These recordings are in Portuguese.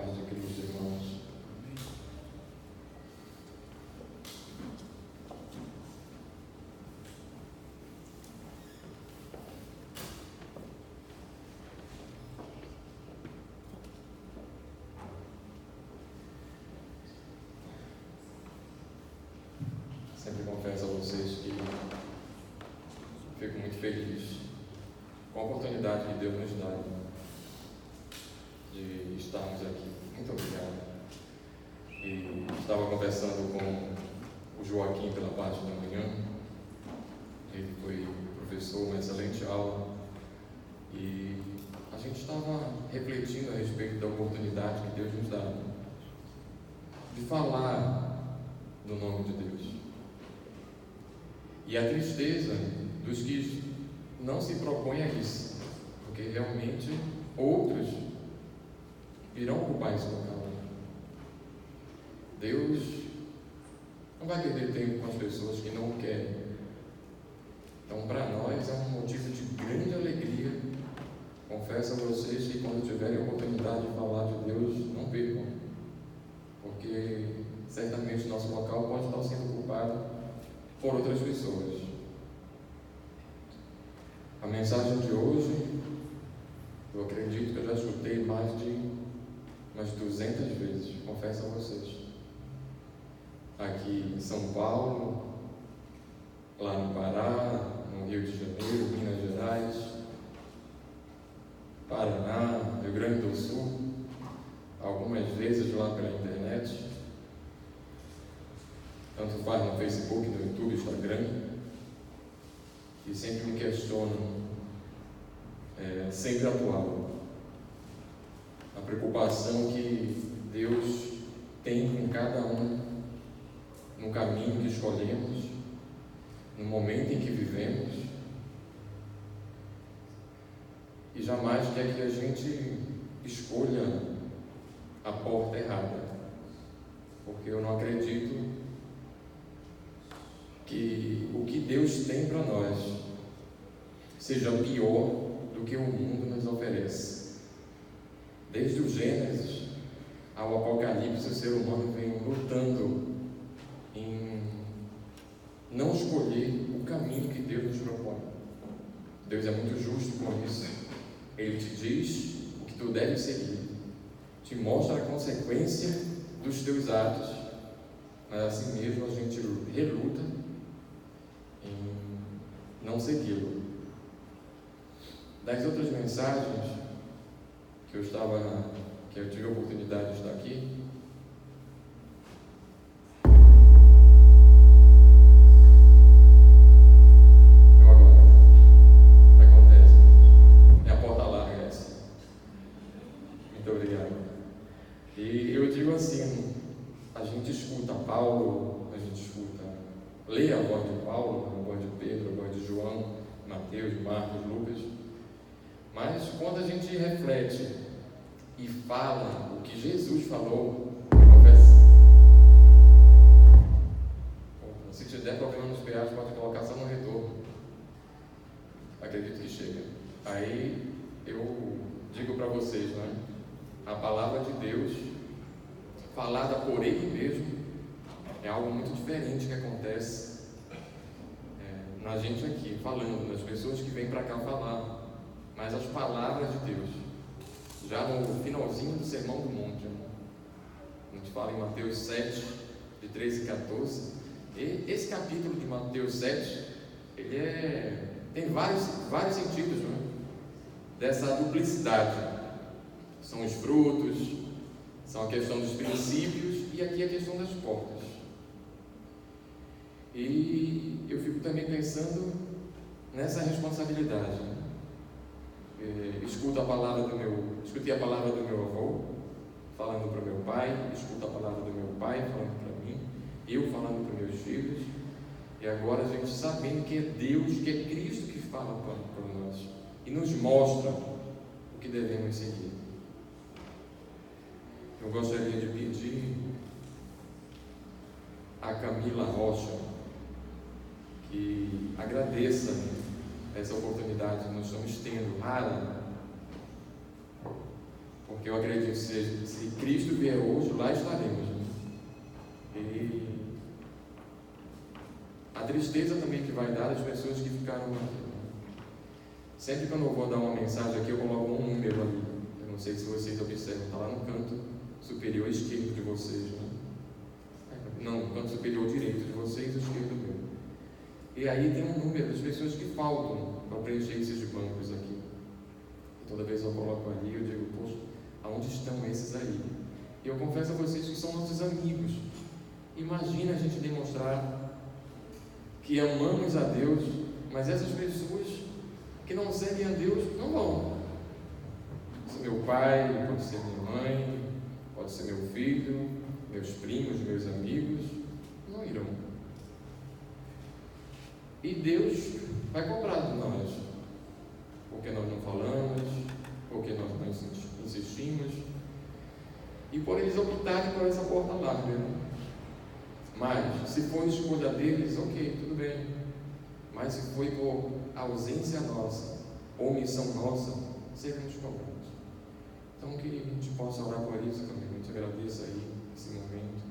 paz de Cristo, irmãos. Sempre confesso a vocês que fico muito feliz com a oportunidade que Deus nos dá de estarmos aqui. Muito obrigado. E estava conversando com o Joaquim pela parte da manhã. Ele foi professor, uma excelente aula. E a gente estava refletindo a respeito da oportunidade que Deus nos dá de falar no nome de Deus. E a tristeza dos que não se propõem a isso, porque realmente outros irão ocupar esse local. Deus não vai perder tempo com as pessoas que não o querem. Então, para nós é um motivo de grande alegria. Confesso a vocês que quando tiverem a oportunidade de falar de Deus, não percam, porque certamente nosso local pode estar sendo ocupado por outras pessoas. A mensagem de hoje, eu acredito que eu já escutei mais de umas 200 vezes, confesso a vocês. Aqui em São Paulo, lá no Pará, no Rio de Janeiro, Minas Gerais, Paraná, Rio Grande do Sul, algumas vezes lá pela internet, tanto faz no Facebook, no YouTube, Instagram, e sempre me questionam, sempre atual, a preocupação que Deus tem com cada um no caminho que escolhemos, no momento em que vivemos, e jamais quer que a gente escolha a porta errada, porque eu não acredito que o que Deus tem para nós seja pior do que o mundo nos oferece. Desde o Gênesis ao Apocalipse, o ser humano vem lutando em não escolher o caminho que Deus nos propõe. Deus é muito justo com isso. Ele te diz o que tu deves seguir, te mostra a consequência dos teus atos, mas assim mesmo a gente reluta em não segui-lo. Das outras mensagens que eu tive a oportunidade de estar aqui, acontece, é a porta larga essa. Muito obrigado. E eu digo assim, a gente escuta Paulo, a gente lê a voz de Paulo, a voz de Pedro, a voz de João, Mateus, Marcos, Lucas, mas quando a gente reflete e fala o que Jesus falou, se tiver problema nos peagens, pode colocar só no retorno, acredito que chega. Aí eu digo para vocês, né? A palavra de Deus falada por Ele mesmo é algo muito diferente que acontece na gente aqui, falando, nas pessoas que vêm para cá falar, mas as palavras de Deus, já no finalzinho do Sermão do Monte, a gente fala em Mateus 7, de 13 e 14, e esse capítulo de Mateus 7, ele tem vários sentidos, né? Dessa duplicidade. São os frutos, são a questão dos princípios e aqui a questão das portas. E eu fico também pensando nessa responsabilidade. Escutei a palavra do meu avô falando para o meu pai, escuto a palavra do meu pai falando para mim, eu falando para meus filhos, e agora a gente sabendo que é Deus, que é Cristo que fala para nós e nos mostra o que devemos seguir. Eu gostaria de pedir a Camila Rocha que agradeça essa oportunidade que nós estamos tendo, rara, porque eu acredito que se Cristo vier hoje, lá estaremos. Né? E a tristeza também que vai dar das pessoas que ficaram aqui. Sempre quando eu vou dar uma mensagem aqui, eu coloco um número ali. Eu não sei se vocês observam, está lá no canto superior esquerdo de vocês. Né? Não, no canto superior direito de vocês e esquerdo meu. E aí tem um número das pessoas que faltam para preencher esses bancos aqui. E toda vez eu coloco ali, eu digo, poxa, aonde estão esses aí? E eu confesso a vocês que são nossos amigos. Imagina a gente demonstrar que amamos a Deus, mas essas pessoas que não servem a Deus não vão. Pode ser meu pai, pode ser minha mãe, pode ser meu filho, meus primos, meus amigos, não irão. E Deus vai cobrar de nós, porque nós não falamos, porque nós não insistimos, e por eles optarem por essa porta larga. Né? Mas, se for escolha deles, ok, tudo bem. Mas se foi por ausência nossa, omissão nossa, seremos cobrados. Então, que a gente possa orar por isso também. A gente agradeça aí esse momento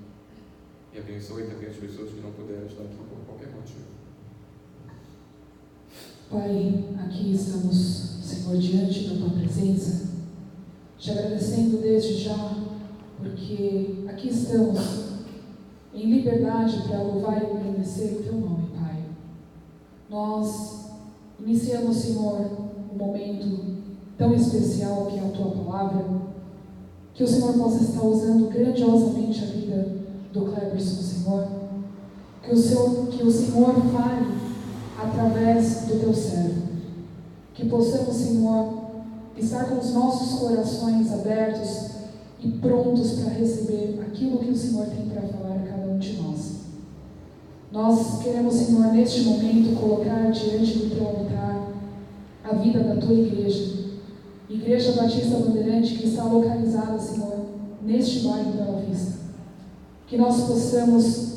e abençoe também as pessoas que não puderam estar aqui por qualquer motivo. Pai, aqui estamos, Senhor, diante da Tua presença, te agradecendo desde já, porque aqui estamos em liberdade para louvar e engrandecer o Teu nome, Pai. Nós iniciamos, Senhor, um momento tão especial que é a Tua Palavra, que o Senhor possa estar usando grandiosamente a vida do Cleberson, Senhor, que o Senhor fale através do Teu servo, que possamos, Senhor, estar com os nossos corações abertos e prontos para receber aquilo que o Senhor tem para falar a cada um de nós. Nós queremos, Senhor, neste momento, colocar diante do Teu altar a vida da Tua Igreja Batista Bandeirante, que está localizada, Senhor, neste bairro Bela Vista. Que nós possamos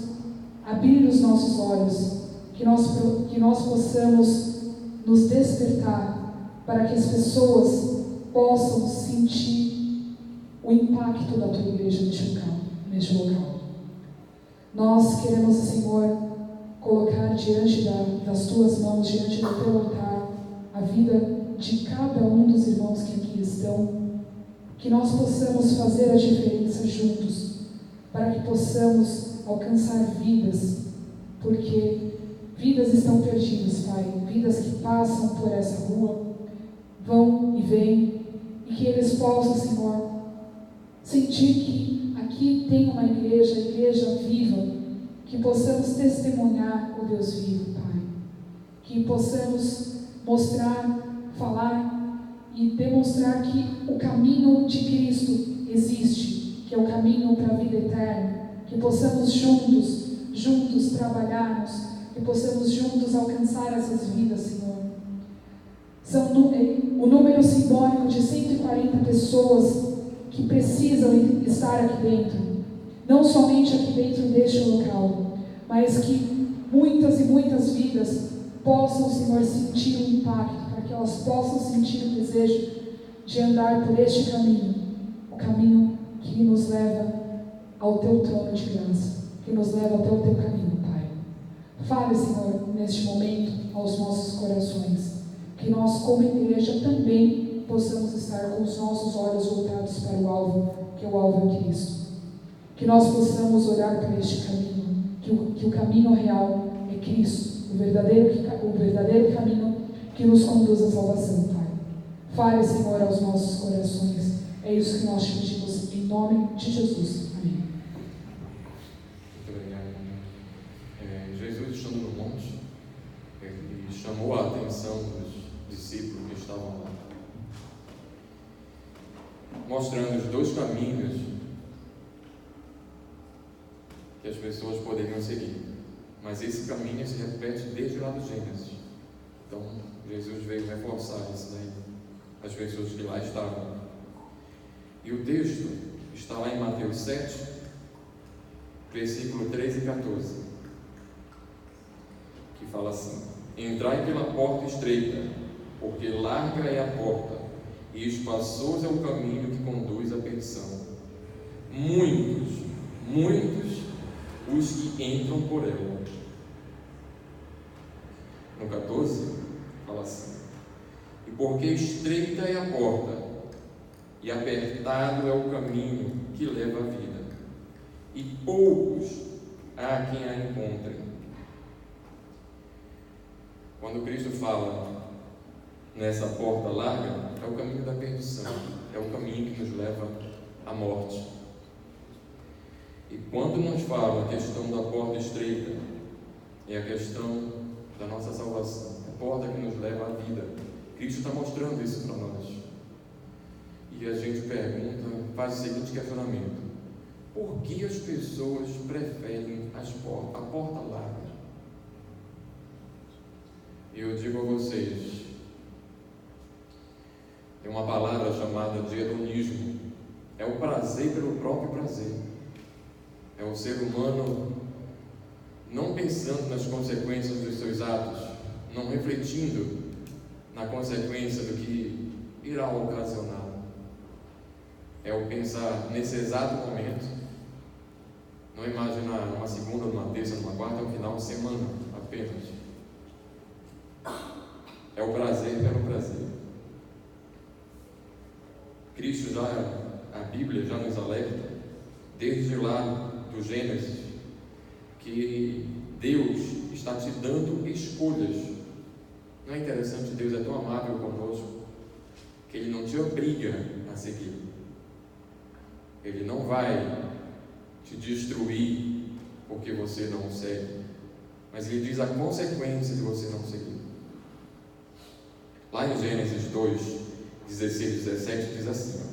abrir os nossos olhos, que nós possamos nos despertar para que as pessoas possam sentir o impacto da Tua Igreja neste local. Nós queremos, Senhor, colocar diante das Tuas mãos, diante do Teu altar, a vida de cada um dos irmãos que aqui estão, que nós possamos fazer a diferença juntos, para que possamos alcançar vidas, porque vidas estão perdidas, Pai, vidas que passam por essa rua, vão e vêm, e que eles possam, Senhor, sentir que aqui tem uma igreja viva, que possamos testemunhar o Deus vivo, Pai, que possamos mostrar, falar e demonstrar que o caminho de Cristo existe, que é o caminho para a vida eterna, que possamos juntos trabalharmos, que possamos juntos alcançar essas vidas, Senhor. São o número simbólico de 140 pessoas que precisam estar aqui dentro, não somente aqui dentro deste local, mas que muitas e muitas vidas possam, Senhor, sentir o impacto, para que elas possam sentir o desejo de andar por este caminho, o caminho que nos leva ao Teu trono de graça, que nos leva até o Teu caminho, Pai. Fale, Senhor, neste momento aos nossos corações, que nós, como igreja, também possamos estar com os nossos olhos voltados para o alvo, que é o alvo é Cristo. Que nós possamos olhar para este caminho, que o caminho real é Cristo, o verdadeiro caminho que nos conduz à salvação, Pai. Fale, Senhor, aos nossos corações. É isso que nós te pedimos, em nome de Jesus. Amém. Muito obrigado. Jesus, estando no monte, ele chamou a atenção dos discípulos que estavam lá, mostrando os dois caminhos que as pessoas poderiam seguir. Mas esse caminho se repete desde lá do Gênesis. Então, Jesus veio reforçar isso daí, as pessoas que lá estavam. E o texto está lá em Mateus 7, versículo 13 e 14, que fala assim: Entrai pela porta estreita, porque larga é a porta, e espaçoso é o caminho que conduz à perdição. Muitos os que entram por ela. No 14, fala assim: e porque estreita é a porta, e apertado é o caminho que leva à vida, e poucos há quem a encontrem. Quando Cristo fala nessa porta larga, é o caminho da perdição, é o caminho que nos leva à morte. E quando nos fala a questão da porta estreita, é a questão da nossa salvação, a porta que nos leva à vida. Cristo está mostrando isso para nós. E a gente pergunta, faz o seguinte questionamento: por que as pessoas preferem a porta larga? Eu digo a vocês, tem uma palavra chamada de hedonismo. É o prazer pelo próprio prazer. É o ser humano não pensando nas consequências dos seus atos, não refletindo na consequência do que irá ocasionar. É o pensar nesse exato momento, não imaginar numa segunda, numa terça, numa quarta, no final de semana apenas. É o prazer pelo prazer. Cristo a Bíblia já nos alerta, desde lá do Gênesis, que Deus está te dando escolhas. Não é interessante? Deus é tão amável conosco que Ele não te obriga a seguir. Ele não vai te destruir porque você não o segue, mas Ele diz a consequência de você não seguir. Lá em Gênesis 2, 16 e 17 diz assim: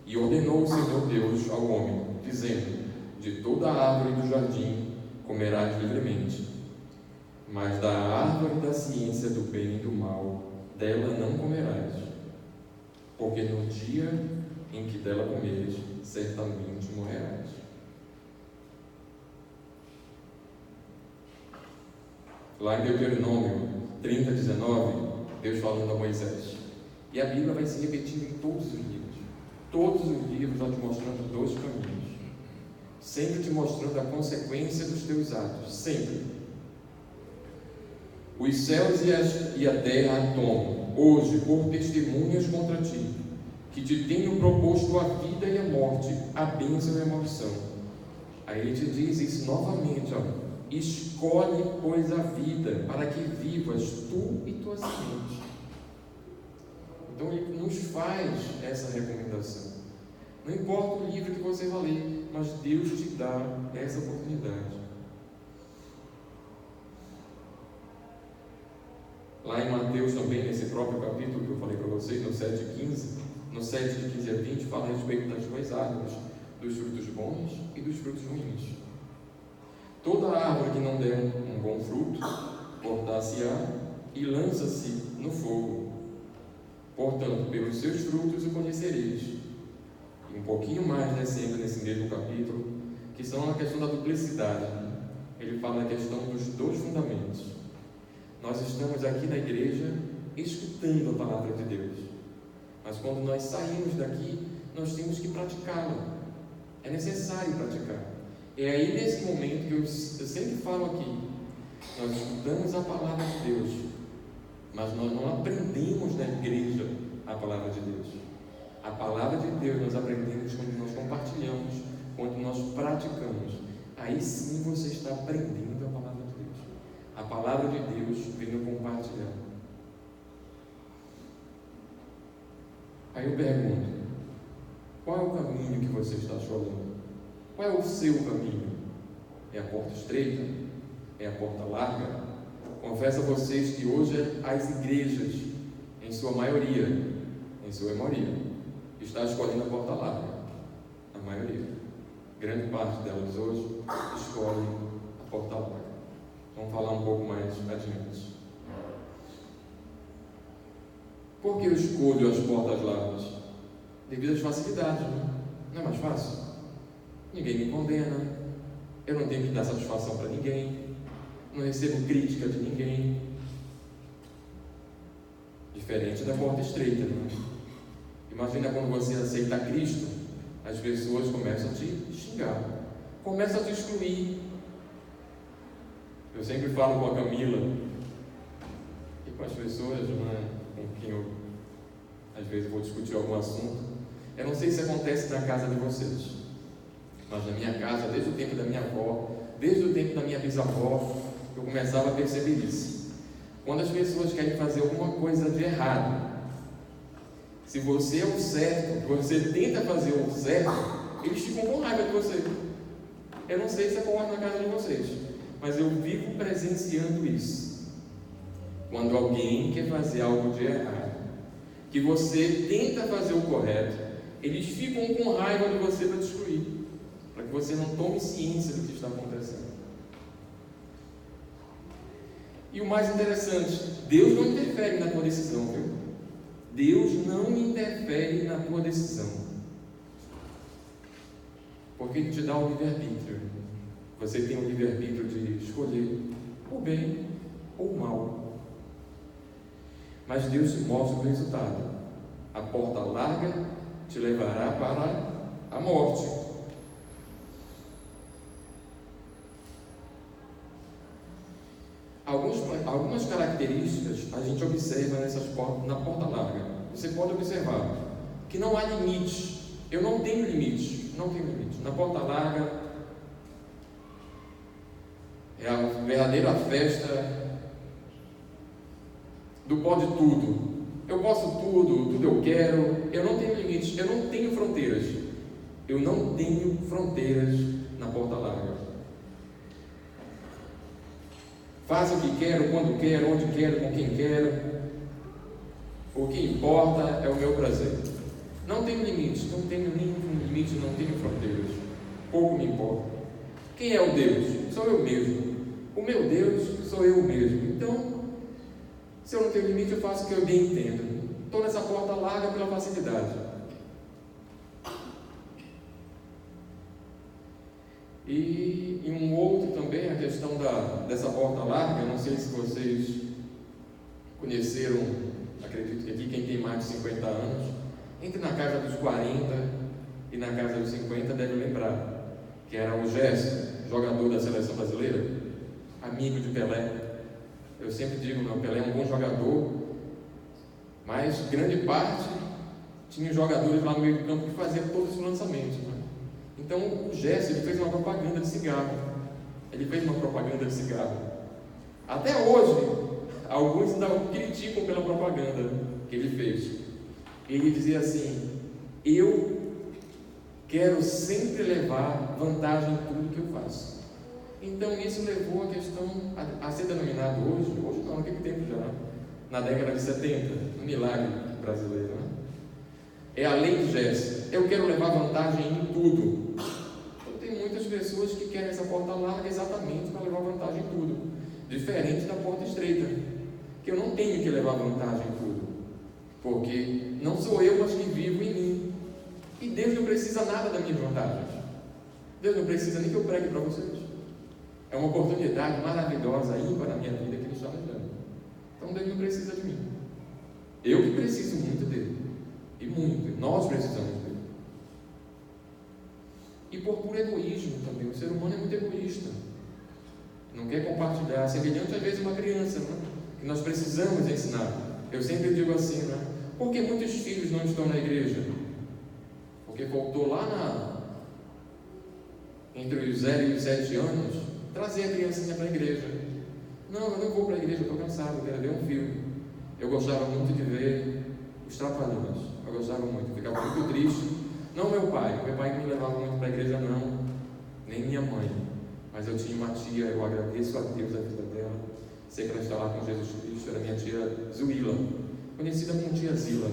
e ordenou o Senhor Deus ao homem, dizendo: de toda a árvore do jardim comerás livremente, mas da árvore da ciência do bem e do mal, dela não comerás, porque no dia em que dela comeres, certamente morrerás. Lá em Deuteronômio 30, 19, Deus falando a Moisés. E a Bíblia vai se repetindo em todos os livros. Todos os livros vão te mostrando dois caminhos. Sempre te mostrando a consequência dos teus atos. Sempre. Os céus e a terra tomam hoje por testemunhas contra ti, que te tenho proposto a vida e a morte, a bênção e a maldição. Aí ele te diz isso novamente, ó: escolhe, pois, a vida, para que vivas tu e tua semente. Então ele nos faz essa recomendação. Não importa o livro que você vai ler, mas Deus te dá essa oportunidade. Lá em Mateus também, nesse próprio capítulo que eu falei para vocês, no 7 de 15 a 20, fala a respeito das duas árvores, dos frutos bons e dos frutos ruins. Toda árvore que não der um bom fruto, cortar-se-á e lança-se no fogo. Portanto, pelos seus frutos o conhecereis. E um pouquinho mais descendo nesse mesmo capítulo, que são a questão da duplicidade, ele fala a questão dos dois fundamentos. Nós estamos aqui na igreja escutando a palavra de Deus, mas quando nós saímos daqui, nós temos que praticá-la. É necessário praticar. É aí nesse momento que eu sempre falo aqui, nós escutamos a palavra de Deus, mas nós não aprendemos na igreja a palavra de Deus. A palavra de Deus nós aprendemos quando nós compartilhamos, quando nós praticamos. Aí sim você está aprendendo a palavra de Deus. A palavra de Deus vem no compartilhar. Aí eu pergunto: qual é o caminho que você está escolhendo? Qual é o seu caminho? É a porta estreita? É a porta larga? Confesso a vocês que hoje as igrejas, em sua maioria, está escolhendo a porta larga. A maioria. Grande parte delas hoje escolhe a porta larga. Vamos falar um pouco mais adiante. Por que eu escolho as portas largas? Devido às facilidades, não é mais fácil? Ninguém me condena, eu não tenho que dar satisfação para ninguém, não recebo crítica de ninguém. Diferente da porta estreita, não é? Imagina quando você aceita Cristo, as pessoas começam a te xingar, começam a te excluir. Eu sempre falo com a Camila e com as pessoas, com quem eu às vezes vou discutir algum assunto. Eu não sei se acontece na casa de vocês, mas na minha casa, desde o tempo da minha avó, desde o tempo da minha bisavó, eu começava a perceber isso. Quando as pessoas querem fazer alguma coisa de errado, se você é o certo, você tenta fazer o certo, eles ficam com raiva de você. Eu não sei se acontece na casa de vocês, mas eu vivo presenciando isso. Quando alguém quer fazer algo de errado, que você tenta fazer o correto, eles ficam com raiva de você para destruir, para que você não tome ciência do que está acontecendo. E o mais interessante, Deus não interfere na tua decisão, viu? Deus não interfere na tua decisão, porque Ele te dá o livre-arbítrio. Você tem o livre-arbítrio de escolher o bem ou o mal. Mas Deus te mostra o resultado. A porta larga te levará para a morte. Algumas características a gente observa na porta larga. Você pode observar que não há limite. Eu não tenho limite. Não tenho limite. Na porta larga é a verdadeira festa do pode tudo. Eu posso tudo eu quero. Eu não tenho limites. Eu não tenho fronteiras. Eu não tenho fronteiras na porta larga. Faço o que quero, quando quero, onde quero, com quem quero. O que importa é o meu prazer. Não tenho limites, não tenho nenhum limite, não tenho fronteiras. Pouco me importa. Quem é o Deus? Sou eu mesmo. O meu Deus sou eu mesmo. Então, se eu não tenho limite, eu faço o que eu bem entendo. Estou nessa porta larga pela facilidade. E um outro também, a questão dessa porta larga. Eu não sei se vocês conheceram, acredito que aqui quem tem mais de 50 anos, entre na casa dos 40 e na casa dos 50 deve lembrar, que era o Gerson, jogador da seleção brasileira, amigo de Pelé. Eu sempre digo, o Pelé é um bom jogador, mas grande parte tinha jogadores lá no meio do campo que faziam todos os lançamentos, né? Então o Gerson, ele fez uma propaganda de cigarro. Até hoje, alguns ainda o criticam pela propaganda que ele fez. Ele dizia assim: eu quero sempre levar vantagem em tudo que eu faço. Então isso levou a questão a ser denominado hoje não, naquele tempo já, na década de 70, um milagre brasileiro, né? É a lei de Gerson. Eu quero levar vantagem em tudo. Então tem muitas pessoas que querem essa porta larga exatamente para levar vantagem em tudo, diferente da porta estreita, que eu não tenho que levar vantagem em tudo, porque não sou eu, mas que vivo em mim. E Deus não precisa nada das minhas vantagens. Deus não precisa nem que eu pregue para vocês. É uma oportunidade maravilhosa, ímpar na minha vida que Ele está me dando. Então Deus não precisa de mim. Eu que preciso muito dele. E muito. Nós precisamos dele. E por puro egoísmo também. O ser humano é muito egoísta. Não quer compartilhar. Semelhante às vezes uma criança, né? Que nós precisamos ensinar. Eu sempre digo assim, né? Por que muitos filhos não estão na igreja? Porque faltou lá entre os 0 e os 7 anos, trazer a criancinha para a igreja. Não, eu não vou para a igreja, eu estou cansado, eu quero ver um filme. Eu gostava muito de ver Os Trapalhões. Eu gostava muito, eu ficava muito triste. Não meu pai não me levava muito para a igreja não, nem minha mãe. Mas eu tinha uma tia, eu agradeço a Deus a vida dela. Sei que ela está lá com Jesus Cristo, era minha tia Zuila, conhecida como tia Zila.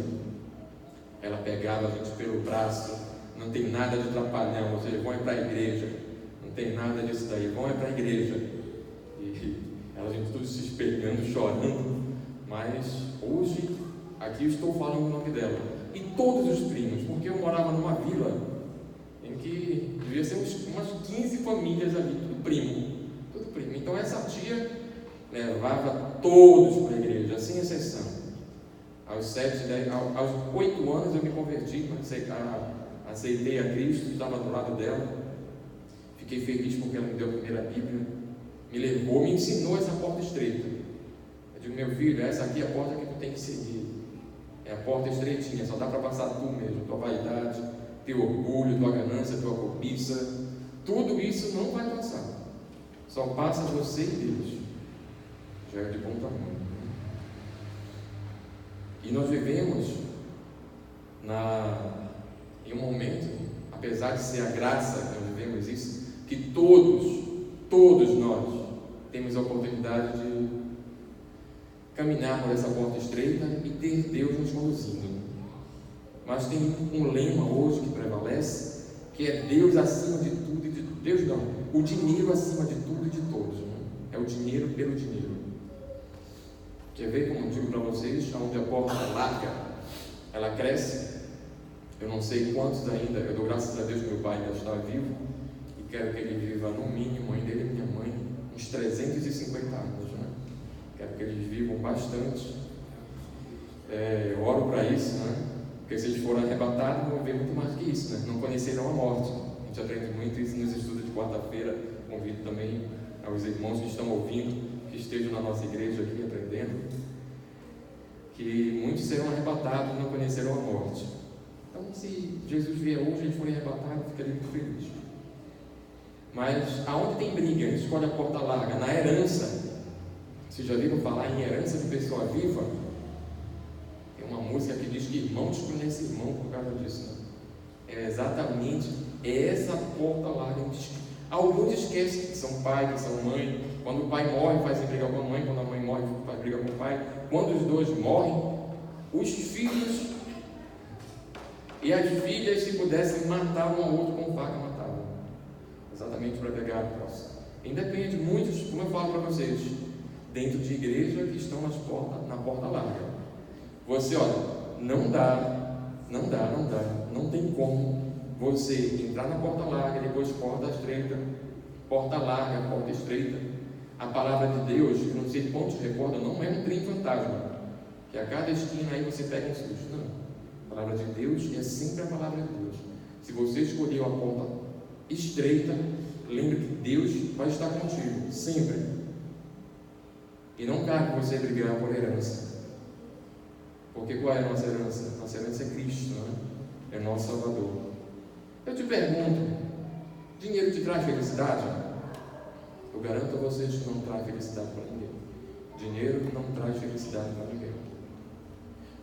Ela pegava a gente pelo braço, não tem nada de trapalhão, ou seja, vão para a igreja, não tem nada disso daí, vão para a igreja. E ela, a gente tudo se espelhando, chorando, mas hoje, aqui eu estou falando o nome dela, e todos os primos, porque eu morava numa vila, em que devia ser umas 15 famílias ali, tudo primo. Então essa tia levava todos para a igreja, sem exceção. Aos 8 anos eu me converti, aceitei a Cristo, estava do lado dela. Fiquei feliz porque ela me deu a primeira Bíblia, me levou, me ensinou essa porta estreita. Eu digo, meu filho, essa aqui é a porta que tu tem que seguir. É a porta estreitinha, só dá para passar tu mesmo, tua vaidade, teu orgulho, tua ganância, tua cobiça. Tudo isso não vai passar. Só passa você e Deus. Já é de bom tamanho. E nós vivemos em um momento, apesar de ser a graça que nós vivemos isso, que todos nós temos a oportunidade de caminhar por essa porta estreita e ter Deus nos conduzindo. Mas tem um lema hoje que prevalece, que é Deus acima de tudo e de Deus não, o dinheiro acima de tudo e de todos, né? É o dinheiro pelo dinheiro. Quer ver como eu digo para vocês, onde a porta larga, ela cresce? Eu não sei quantos ainda, eu dou graças a Deus que meu pai ainda está vivo, e quero que ele viva no mínimo, ainda ele e minha mãe, uns 350 anos, né? Quero que eles vivam bastante. Eu oro para isso, né? Porque se eles forem arrebatados, vão ver muito mais que isso, né? Não conhecerão a morte. A gente aprende muito isso nos estudos de quarta-feira. Convido também aos irmãos que estão ouvindo, que estejam na nossa igreja aqui aprendendo, que muitos serão arrebatados e não conhecerão a morte. Então, se Jesus vier hoje e eles forem arrebatados, eu ficaria muito feliz. Mas aonde tem briga, a gente escolhe a porta larga. Na herança, vocês já viram falar em herança de pessoa viva? Tem uma música que diz que irmão desconhece irmão por causa disso, né? É exatamente essa porta larga. Alguns esquecem que são pai, que são mãe. Quando o pai morre, faz brigar com a mãe. Quando a mãe morre, faz brigar com o pai. Quando os dois morrem, os filhos e as filhas, se pudessem matar um ao outro com faca, matavam. Exatamente para pegar a posse. Independe, muitos, como eu falo para vocês, dentro de igreja que estão na porta larga. Você, olha, não tem como você entrar na porta larga, depois porta estreita, porta larga, porta estreita. A palavra de Deus, eu não sei quantos recordam, não é um trem fantasma, que a cada esquina aí você pega um susto. Não. A palavra de Deus é sempre a palavra de Deus. Se você escolheu a porta estreita, lembre que Deus vai estar contigo, sempre. E não cabe você brigar por herança. Porque qual é a nossa herança? Nossa herança é Cristo, né? É nosso Salvador. Eu te pergunto, dinheiro te traz felicidade? Eu garanto a vocês que não traz felicidade para ninguém. Dinheiro não traz felicidade para ninguém.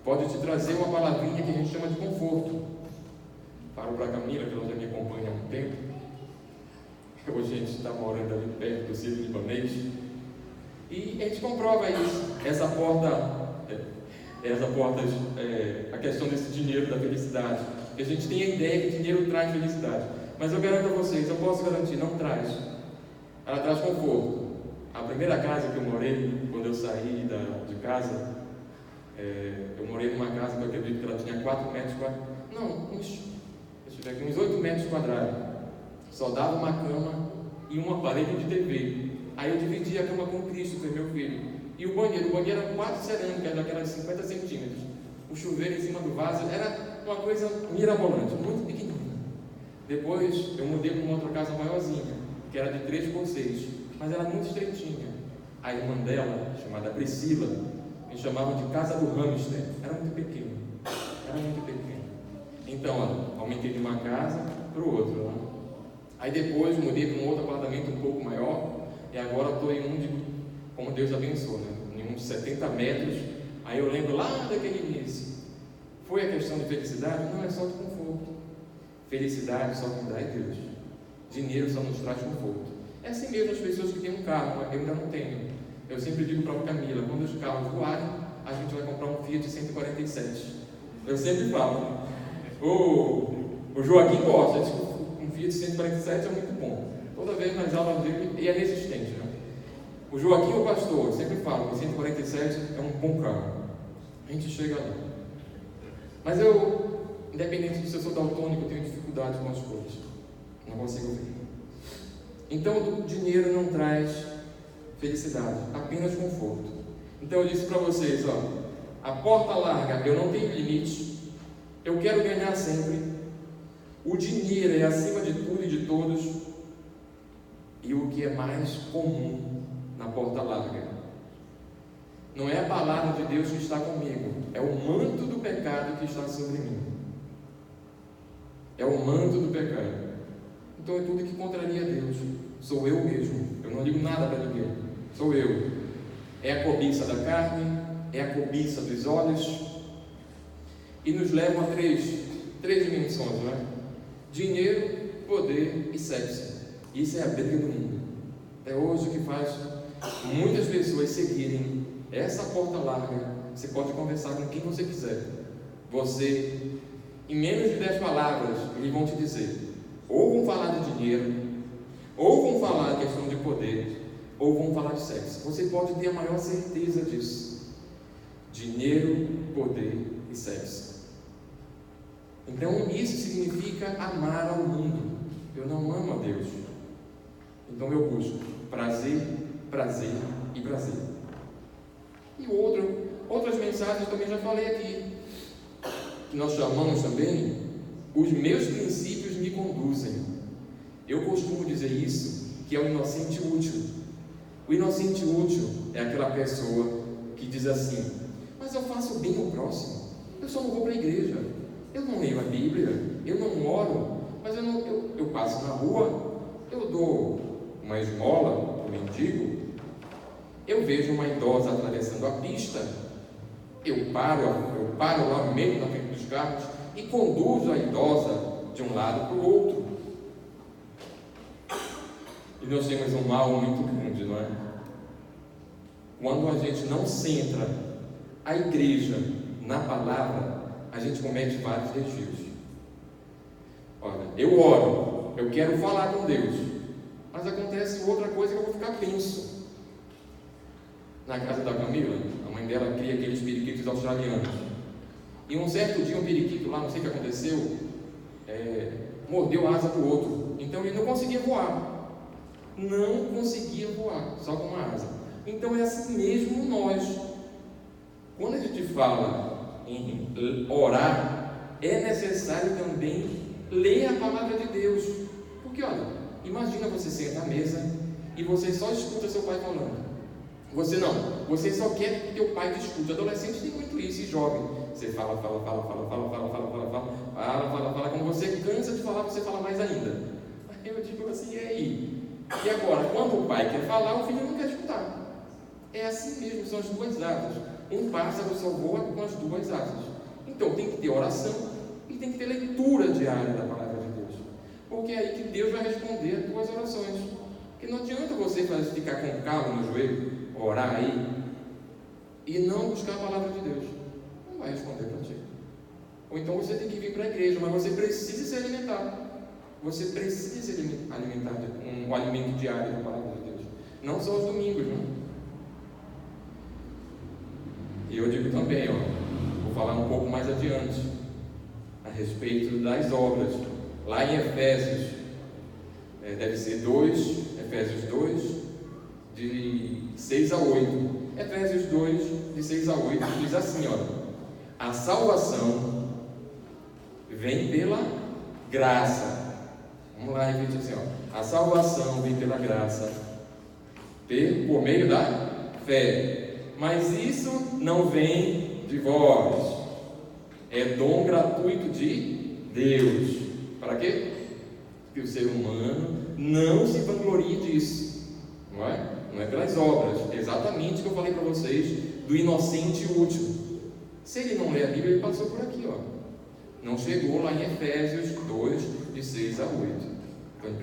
Pode te trazer uma palavrinha que a gente chama de conforto. Falo para a Camila, que ela já me acompanha há um tempo. Hoje a gente está morando ali perto do Sírio Libanês. E a gente comprova isso. A questão desse dinheiro da felicidade. A gente tem a ideia que dinheiro traz felicidade. Mas eu garanto a vocês, eu posso garantir, não traz. Ela traz conforto. A primeira casa que eu morei, quando eu saí de casa, eu morei numa casa que eu acredito que ela tinha 4 metros quadrados. Não, uns 8 metros quadrados. Só dava uma cama e um aparelho de TV. Aí eu dividi a cama com o Cristo, que é meu filho. E o banheiro era 4 cerâmicas, daquelas 50 centímetros. O chuveiro em cima do vaso era uma coisa mirabolante, muito pequenina. Depois eu mudei para uma outra casa maiorzinha, que era de 3x6, mas era muito estreitinha. A irmã dela, chamada Priscila, me chamava de casa do hamster. Era muito pequeno. Então, olha, aumentei de uma casa para o outro. Né? Aí depois mudei para um outro apartamento um pouco maior, e agora estou em um de, como Deus abençoou, né? Em uns 70 metros. Aí eu lembro lá daquele início. Foi a questão de felicidade? Não, é só de conforto. Felicidade só quem dá é Deus. Dinheiro só nos traz conforto. É assim mesmo as pessoas que têm um carro, eu ainda não tenho. Eu sempre digo para a Camila, quando os carros voarem, a gente vai comprar um Fiat 147. Eu sempre falo. O Joaquim gosta, diz que um Fiat 147 é muito bom. Toda vez nas aulas dele, e é resistente, né? O Joaquim, o pastor, eu sempre falo que 147 é um bom carro. A gente chega lá. Mas eu, independente de se eu sou daltônico, eu tenho dificuldade com as coisas. Não consigo ver. Então, o dinheiro não traz felicidade, apenas conforto. Então, eu disse para vocês, A porta larga, eu não tenho limite. Eu quero ganhar sempre. O dinheiro é acima de tudo e de todos. E o que é mais comum na porta larga? Não é a palavra de Deus que está comigo, é o manto do pecado que está sobre mim. É o manto do pecado. Então é tudo que contraria Deus. Sou eu mesmo. Eu não digo nada para ninguém. Sou eu. É a cobiça da carne, é a cobiça dos olhos. E nos levam a três dimensões, não é? Dinheiro, poder e sexo. Isso é a briga do mundo. É hoje o que faz muitas pessoas seguirem essa porta larga. Você pode conversar com quem você quiser. Você, em menos de 10 palavras, eles vão te dizer: ou vão falar de dinheiro, ou vão falar de questão de poder, ou vão falar de sexo. Você pode ter a maior certeza disso. Dinheiro, poder e sexo. Então isso significa amar ao mundo. Eu não amo a Deus. Então eu busco prazer, prazer e prazer. E outras mensagens eu também já falei aqui, que nós chamamos também, os meus princípios me conduzem. Eu costumo dizer isso, que é o inocente útil. O inocente útil é aquela pessoa que diz assim: mas eu faço bem ao próximo, eu só não vou para a igreja, eu não leio a Bíblia, eu não oro, mas eu passo na rua, eu dou uma esmola para o mendigo, eu vejo uma idosa atravessando a pista, eu paro lá no meio da frente dos carros e conduzo a idosa de um lado para o outro. E nós temos um mal muito grande, não é? Quando a gente não centra a igreja na palavra, a gente comete vários desvios. Olha, eu oro, eu quero falar com Deus, mas acontece outra coisa que eu vou ficar tenso. Na casa da Camila, a mãe dela cria aqueles periquitos australianos. E um certo dia um periquito lá, não sei o que aconteceu, mordeu a asa do outro. Então ele não conseguia voar. Não conseguia voar, só com uma asa. Então é assim mesmo nós. Quando a gente fala em orar, é necessário também ler a palavra de Deus. Porque olha, imagina você senta à mesa e você só escuta seu pai falando. Você só quer que teu pai te escute. Adolescente tem muito isso, e jovem. Você fala. Quando você cansa de falar, você fala mais ainda. Aí eu digo assim: e aí? E agora, quando o pai quer falar, o filho não quer escutar. É assim mesmo, são as duas asas. Um pássaro só voa com as duas asas. Então tem que ter oração e tem que ter leitura diária da palavra de Deus. Porque é aí que Deus vai responder as tuas orações. Porque não adianta você ficar com calo no joelho, orar aí, e não buscar a palavra de Deus. Não vai responder para ti. Ou então você tem que vir para a igreja, mas você precisa se alimentar. Você precisa se alimentar com um alimento diário da palavra de Deus. Não só aos domingos, não. E eu digo também, vou falar um pouco mais adiante a respeito das obras. Lá em Efésios, deve ser Efésios 2, de 6 a 8. Efésios 2, de 6 a 8, diz assim: a salvação vem pela graça. Vamos lá, repete assim: a salvação vem pela graça, por meio da fé. Mas isso não vem de vós, é dom gratuito de Deus. Para quê? Que o ser humano não se vanglorie disso, não é? Não é pelas obras. É exatamente o que eu falei para vocês do inocente útil. Se ele não lê a Bíblia, ele passou por aqui, não chegou lá em Efésios 2, de 6 a 8. Então ele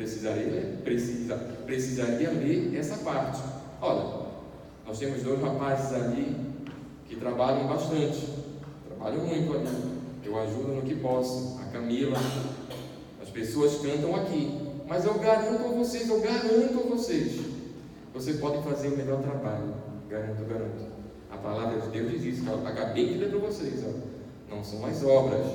precisaria ler essa parte. Olha, nós temos 2 rapazes ali que trabalham bastante, trabalham muito ali. Eu ajudo no que posso. A Camila, as pessoas cantam aqui, mas eu garanto a vocês, vocês podem fazer o melhor trabalho. Garanto. A palavra de Deus diz isso, que eu acabei de ler para vocês. Não são as obras,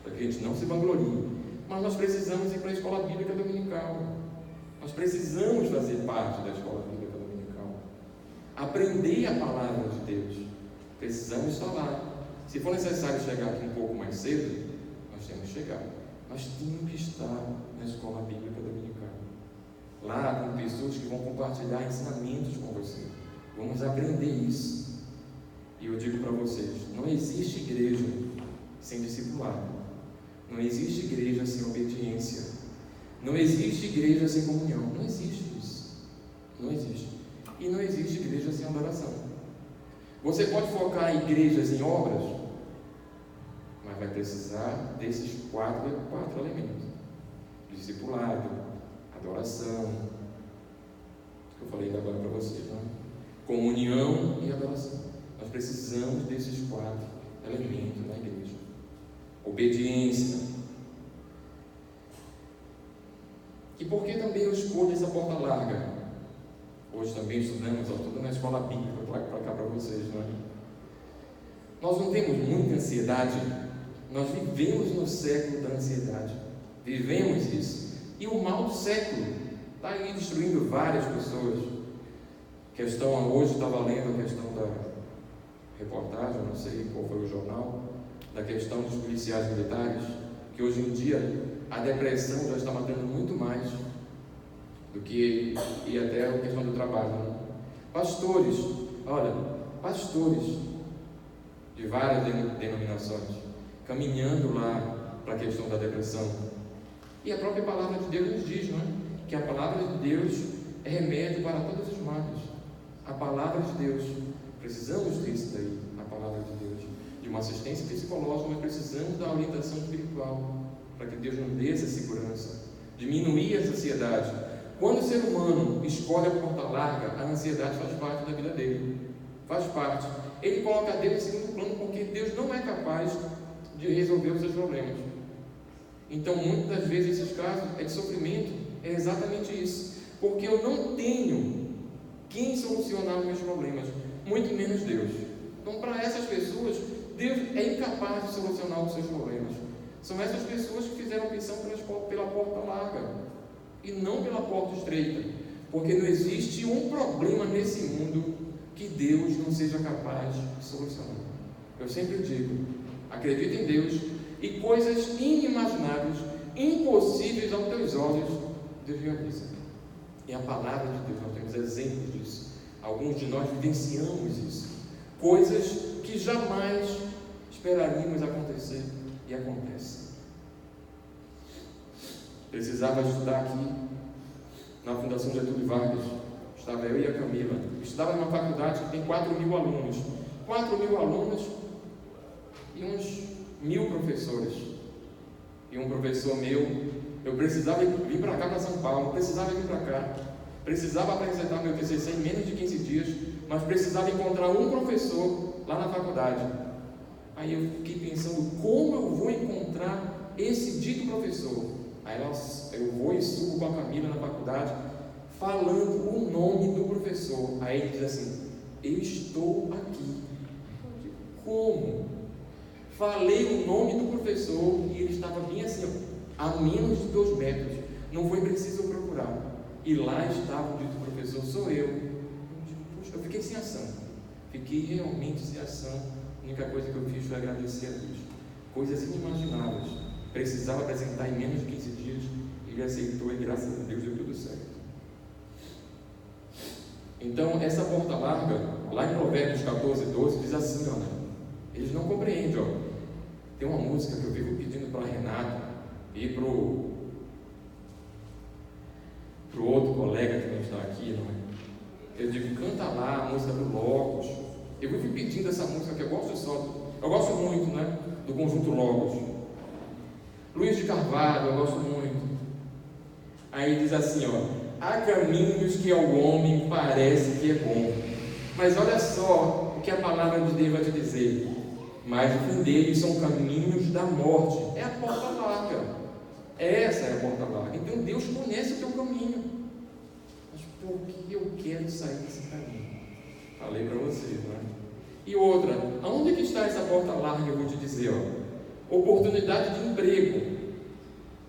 para que a gente não se vanglorie. Mas nós precisamos ir para a escola bíblica dominical. Nós precisamos fazer parte da escola bíblica dominical. Aprender a palavra de Deus. Precisamos estar lá. Se for necessário chegar aqui um pouco mais cedo, nós temos que chegar. Nós temos que estar na escola bíblica dominical. Lá com pessoas que vão compartilhar ensinamentos com você. Vamos aprender isso. E eu digo para vocês, não existe igreja sem discipulado. Não existe igreja sem obediência. Não existe igreja sem comunhão. Não existe isso. Não existe. E não existe igreja sem adoração. Você pode focar em igrejas em obras, mas vai precisar desses quatro elementos: discipulado, adoração, que eu falei agora para vocês, né? Comunhão e adoração. Nós precisamos desses quatro elementos na igreja. Obediência. E por que também eu escolho essa porta larga? Hoje também estudamos, tudo na escola bíblica, para cá para vocês, não é? Nós não temos muita ansiedade. Nós vivemos no século da ansiedade. Vivemos isso. E o mal do século está aí destruindo várias pessoas. Hoje estava lendo a questão da reportagem, não sei qual foi o jornal, da questão dos policiais militares, que hoje em dia a depressão já está matando muito mais do que e até a questão do trabalho, né? Pastores de várias denominações caminhando lá para a questão da depressão. E a própria palavra de Deus nos diz, não é? Que a palavra de Deus é remédio para todos os males. A palavra de Deus, precisamos disso daí, a palavra de Deus, de uma assistência psicológica, mas precisamos da orientação espiritual, para que Deus nos dê essa segurança, diminuir essa ansiedade. Quando o ser humano escolhe a porta larga, a ansiedade faz parte da vida dele, faz parte. Ele coloca Deus em segundo plano, porque Deus não é capaz de resolver os seus problemas. Então, muitas das vezes, esses casos de sofrimento, é exatamente isso, porque eu não tenho quem solucionar os meus problemas, muito menos Deus. Então, para essas pessoas, Deus é incapaz de solucionar os seus problemas. São essas pessoas que fizeram opção pela porta larga e não pela porta estreita, porque não existe um problema nesse mundo que Deus não seja capaz de solucionar. Eu sempre digo, acredita em Deus, e coisas inimagináveis, impossíveis aos teus olhos, Deus realiza. E a palavra de Deus, nós temos exemplos disso. Alguns de nós vivenciamos isso. Coisas que jamais esperaríamos acontecer, e acontece. Precisava estudar aqui na Fundação Getúlio Vargas. Estava eu e a Camila. Estava numa faculdade que tem 4.000 alunos. 4.000 alunos e uns 1.000 professores. E um professor meu, eu precisava vir para cá, para São Paulo, precisava vir para cá, precisava apresentar meu TCC em menos de 15 dias, mas precisava encontrar um professor lá na faculdade. Aí eu fiquei pensando, como eu vou encontrar esse dito professor? Aí eu vou e subo com a Camila na faculdade, falando o nome do professor. Aí ele diz assim, eu estou aqui. Como? Falei o nome do professor e ele estava bem assim, a menos de 2 metros. Não foi preciso eu procurar. E lá estava o dito professor, sou eu. Puxa, eu fiquei sem ação. Fiquei realmente sem ação. A única coisa que eu fiz foi agradecer a Deus. Coisas inimagináveis. Precisava apresentar em menos de 15 dias. Ele aceitou e graças a Deus deu tudo certo. Então, essa porta larga, lá em Provérbios 14, 12, diz assim, eles não compreendem, Tem uma música que eu fico pedindo para Renato e para o outro colega que não está aqui, não é? Eu digo, canta lá a música do Logos. Eu vivo pedindo essa música que eu gosto muito, né? Do conjunto Logos. Luiz de Carvalho, eu gosto muito. Aí diz assim, há caminhos que ao homem parece que é bom, mas olha só o que a palavra de Deus vai te dizer. Mas o fim deles são caminhos da morte. É a porta larga. Essa é a porta larga. Então Deus conhece o teu caminho. Mas por que eu quero sair desse caminho? Falei para vocês, não é? E outra, aonde que está essa porta larga? Eu vou te dizer, oportunidade de emprego.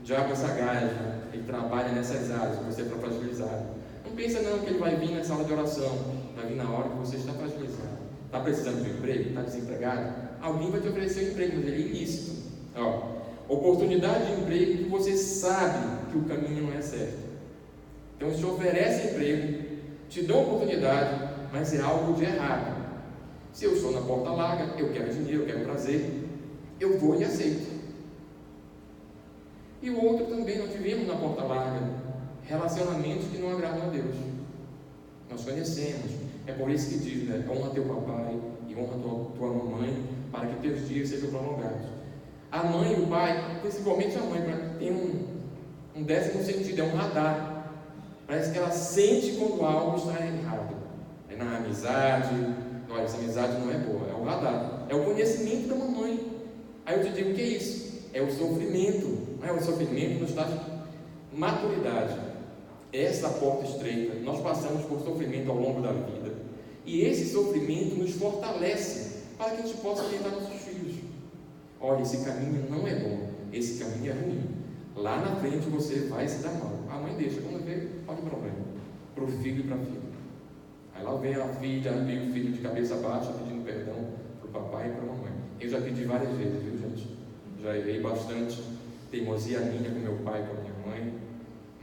O diabo é sagaz, né? Ele trabalha nessas áreas, você está fragilizado. Não pensa não que ele vai vir na sala de oração, vai vir na hora que você está fragilizado. Está precisando de um emprego? Está desempregado? Alguém vai te oferecer um emprego, mas ele é ilícito. Oportunidade de emprego que você sabe que o caminho não é certo. Então, te oferece emprego, te dão oportunidade, mas é algo de errado. Se eu estou na porta larga, eu quero dinheiro, eu quero prazer, eu vou e aceito. E o outro também, nós vivemos na porta larga relacionamentos que não agradam a Deus. Nós conhecemos. É por isso que diz, né? Honra teu papai e honra tua mamãe, para que teus dias sejam prolongados. A mãe e o pai, principalmente a mãe, tem um décimo sentido, é um radar. Parece que ela sente quando algo está errado. É na amizade, olha, essa amizade não é boa, é o radar, é o conhecimento da mamãe. Aí eu te digo, o que é isso? É o sofrimento, não é o sofrimento no estado de maturidade. Essa porta estreita, nós passamos por sofrimento ao longo da vida, e esse sofrimento nos fortalece para que a gente possa orientar nossos filhos. Olha, esse caminho não é bom, esse caminho é ruim. Lá na frente você vai se dar mal. A mãe deixa, quando vê, olha o problema, para o filho e para a filha. Aí lá vem a filha e o filho de cabeça baixa pedindo perdão para o papai e para a mamãe. Eu já pedi várias vezes, viu, gente? Já errei bastante, teimosia minha com meu pai e com a minha mãe,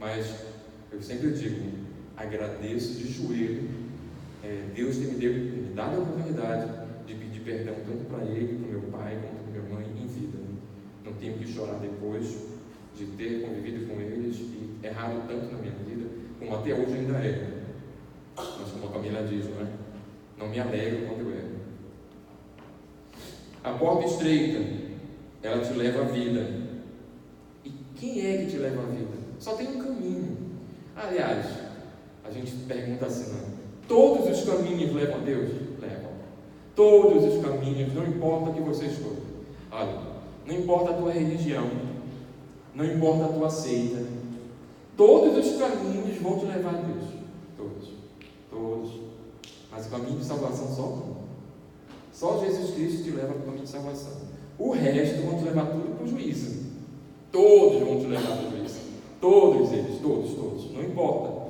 mas eu sempre digo, agradeço de joelho, Deus tem me dado a oportunidade de pedir perdão tanto para ele, para o meu pai, quanto para minha mãe em vida. Não tenho que chorar depois de ter convivido com eles e errado tanto na minha vida, como até hoje ainda é. Mas como a Camila diz, não é? Não me alegro quando eu erro. A porta estreita, ela te leva à vida. E quem é que te leva à vida? Só tem um caminho. Aliás, a gente pergunta assim, não? Todos os caminhos levam a Deus? Levam. Todos os caminhos, não importa o que você escolha. Olha, não importa a tua religião, não importa a tua seita, todos os caminhos vão te levar a Deus. Todos. Mas o caminho de salvação só um. Só Jesus Cristo te leva para o caminho de salvação. O resto vão te levar tudo para o juízo. Todos vão te levar para o juízo. Todos eles, todos. Não importa.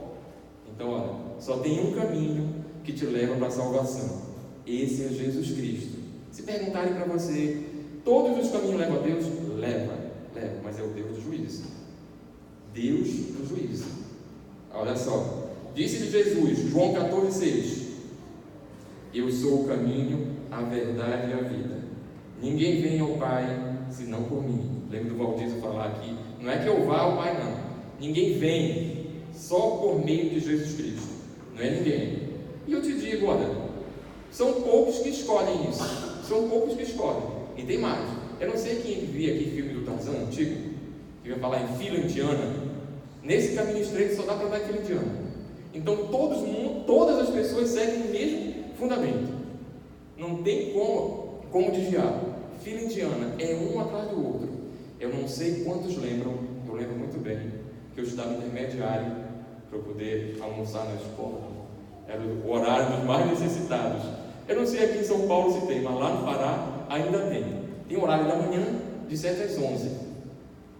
Então, olha, só tem um caminho que te leva para a salvação. Esse é Jesus Cristo. Se perguntarem para você, todos os caminhos levam a Deus? Leva, mas é o Deus do juízo. Deus do juízo. Olha só. Disse-lhe Jesus, João 14,6: Eu sou o caminho, a verdade e a vida. Ninguém vem ao Pai senão por mim. Lembra do Valdizo falar aqui? Não é que eu vá ao Pai, não. Ninguém vem só por meio de Jesus Cristo. Não é ninguém. E eu te digo, olha, são poucos que escolhem isso. São poucos que escolhem. E tem mais. Eu não sei quem via aqui filme do Tarzan antigo, que ia falar em fila indiana. Nesse caminho estreito só dá para andar em fila indiana. Então todas as pessoas seguem o mesmo fundamento. Não tem como desviar. Fila indiana é um atrás do outro. Eu não sei quantos lembram, eu lembro muito bem, que eu estudava intermediário para eu poder almoçar na escola. Era o horário dos mais necessitados. Eu não sei aqui em São Paulo se tem, mas lá no Pará ainda tem. Tem horário da manhã, de 7 às 11.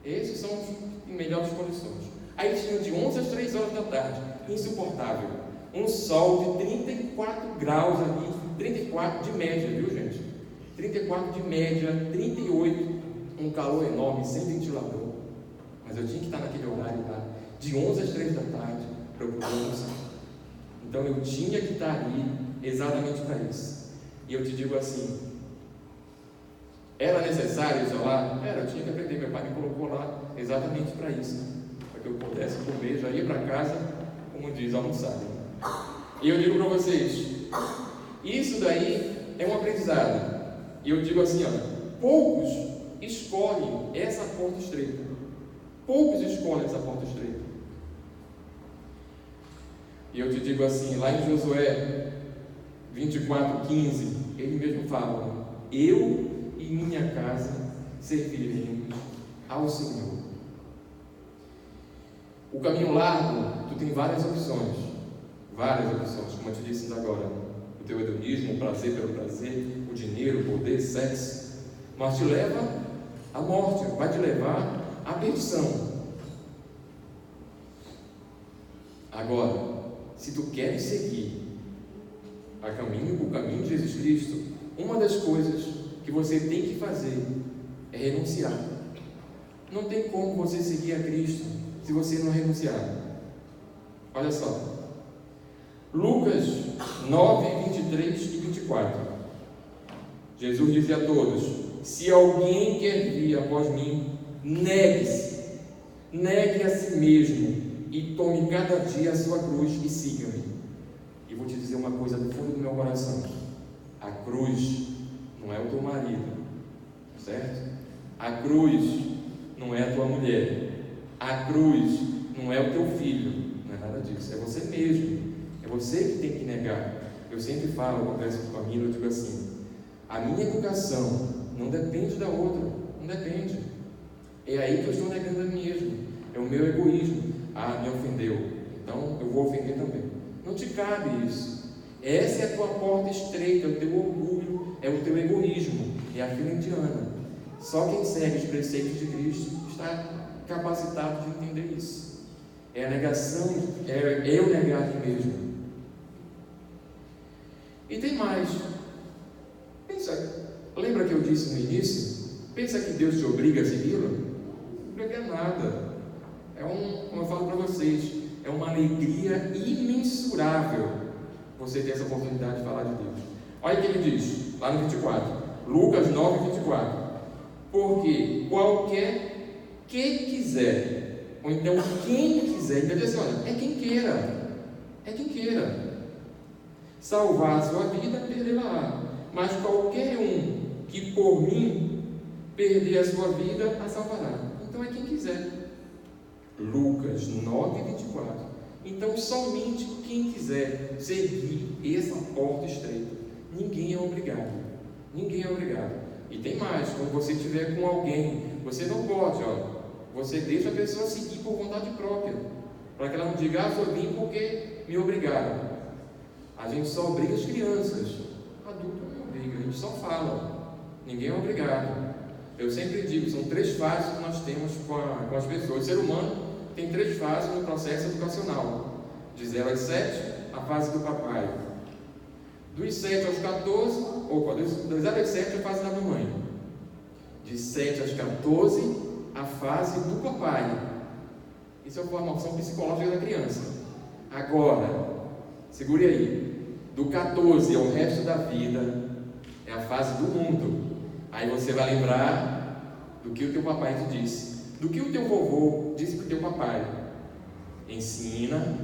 Esses são os em melhores condições. Aí tinha de 11 às 3 horas da tarde. Insuportável. Um sol de 34 graus ali, 34 de média, viu, gente? 34 de média, 38, um calor enorme, sem ventilador. Mas eu tinha que estar naquele horário lá, de 11 às 3 da tarde, para eu poder almoçar. Então eu tinha que estar ali exatamente para isso. E eu te digo assim, era necessário isolar? Era, eu tinha que aprender. Meu pai me colocou lá exatamente para isso, para que eu pudesse comer, já ir para casa, como diz, almoçar. E eu digo para vocês, isso daí é um aprendizado. E eu digo assim, olha, poucos escolhem essa porta estreita. Poucos escolhem essa porta estreita. E eu te digo assim, lá em Josué 24:15, ele mesmo fala, eu e minha casa serviremos ao Senhor. O caminho largo, tu tem várias opções, como eu te disse agora. O teu hedonismo, o prazer pelo prazer, o dinheiro, o poder, sexo, mas te leva à morte, vai te levar à perdição. Agora, se tu queres seguir o caminho de Jesus Cristo, uma das coisas que você tem que fazer é renunciar. Não tem como você seguir a Cristo se você não renunciar. Olha só, Lucas 9, 23 e 24. Jesus disse a todos: se alguém quer vir após mim, negue-se, negue a si mesmo e tome cada dia a sua cruz e siga-me. E vou te dizer uma coisa do fundo do meu coração: a cruz não é o teu marido, certo? A cruz não é a tua mulher, a cruz não é o teu filho, não é nada disso, é você mesmo, é você que tem que negar. Eu sempre falo, eu converso com a família, eu digo assim: a minha educação não depende da outra, não depende, é aí que eu estou negando a mim mesmo, é o meu egoísmo. Ah, me ofendeu, então eu vou ofender também. Não te cabe isso. Essa é a tua porta estreita, é o teu orgulho, é o teu egoísmo, é a fila indiana. Só quem segue os preceitos de Cristo está capacitado de entender isso. É a negação, é eu negar a mim mesmo. E tem mais. Pensa, lembra que eu disse no início? Pensa que Deus te obriga a segui-lo? Não obriga nada. Como eu falo para vocês, é uma alegria imensurável você ter essa oportunidade de falar de Deus. Olha o que ele diz, lá no 24, Lucas 9, 24. Porque qualquer que quiser, ou então quem quiser, ele diz assim: olha, é quem queira, salvar a sua vida, perdê-la. Mas qualquer um que por mim perder a sua vida, a salvará. Então é quem quiser. Lucas 9, 24. Então somente quem quiser seguir essa porta estreita. Ninguém é obrigado. Ninguém é obrigado. E tem mais, quando você estiver com alguém, você não pode, você deixa a pessoa seguir por vontade própria, para que ela não diga: ah, só vim porque me obrigaram. A gente só obriga as crianças, adulto não obriga, a gente só fala, ninguém é obrigado. Eu sempre digo, são 3 fases que nós temos com as pessoas. O ser humano tem 3 fases no processo educacional: de 0 às 7, a fase do papai; dos 7 aos 14, dos 0 às 7, a fase da mamãe; de 7 aos 14, a fase do papai. Isso é a formação psicológica da criança. Agora, segure aí, do 14 ao resto da vida é a fase do mundo. Aí você vai lembrar do que o teu papai te disse, do que o teu vovô disse para o teu papai. Ensina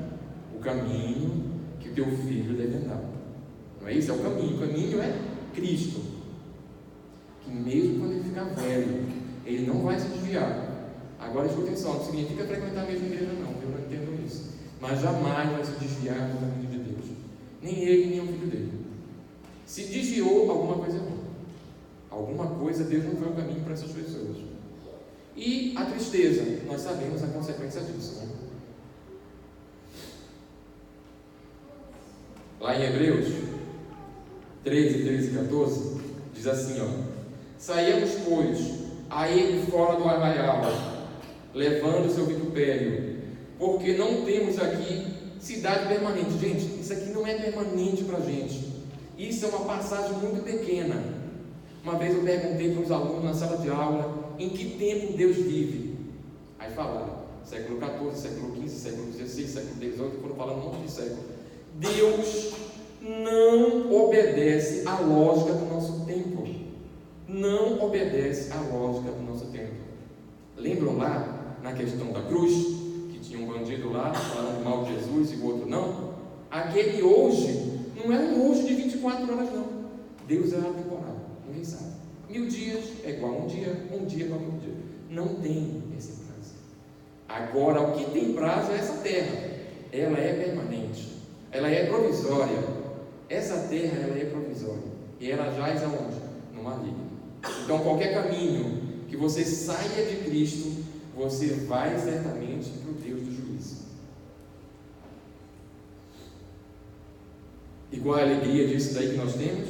o caminho que o teu filho deve andar. Não é isso? É o caminho é Cristo, que mesmo quando ele ficar velho, ele não vai se desviar. Agora escutem só, não significa frequentar a mesma igreja não, eu não entendo isso, mas jamais vai se desviar do caminho de Deus, nem ele, nem o filho dele. Se desviou, alguma coisa errou, alguma coisa, Deus não foi o caminho para essas pessoas. E a tristeza, nós sabemos a consequência disso, né? Lá em Hebreus 13, 13 e 14, diz assim, saíamos, pois, a ele fora do arraial, levando o seu vitupério, porque não temos aqui cidade permanente. Gente, isso aqui não é permanente para a gente, isso é uma passagem muito pequena. Uma vez eu perguntei para os alunos na sala de aula, em que tempo Deus vive? Aí falaram, século XIV, século XV, século XVI, século XVIII, foram falando um monte de século. Deus não obedece à lógica do nosso tempo. Não obedece à lógica do nosso tempo. Lembram lá na questão da cruz, que tinha um bandido lá falando mal de Jesus e o outro não? Aquele hoje não é um hoje de 24 horas não. Deus é atemporal, ninguém sabe. 1000 dias é igual a um dia é igual a 1000 dias. Não tem esse prazo. Agora, o que tem prazo é essa terra. Ela é permanente, ela é provisória. Essa terra, ela é provisória, e ela jaz aonde? No maligno. Então, qualquer caminho que você saia de Cristo, você vai certamente para o Deus do juízo. E qual é a alegria disso daí que nós temos?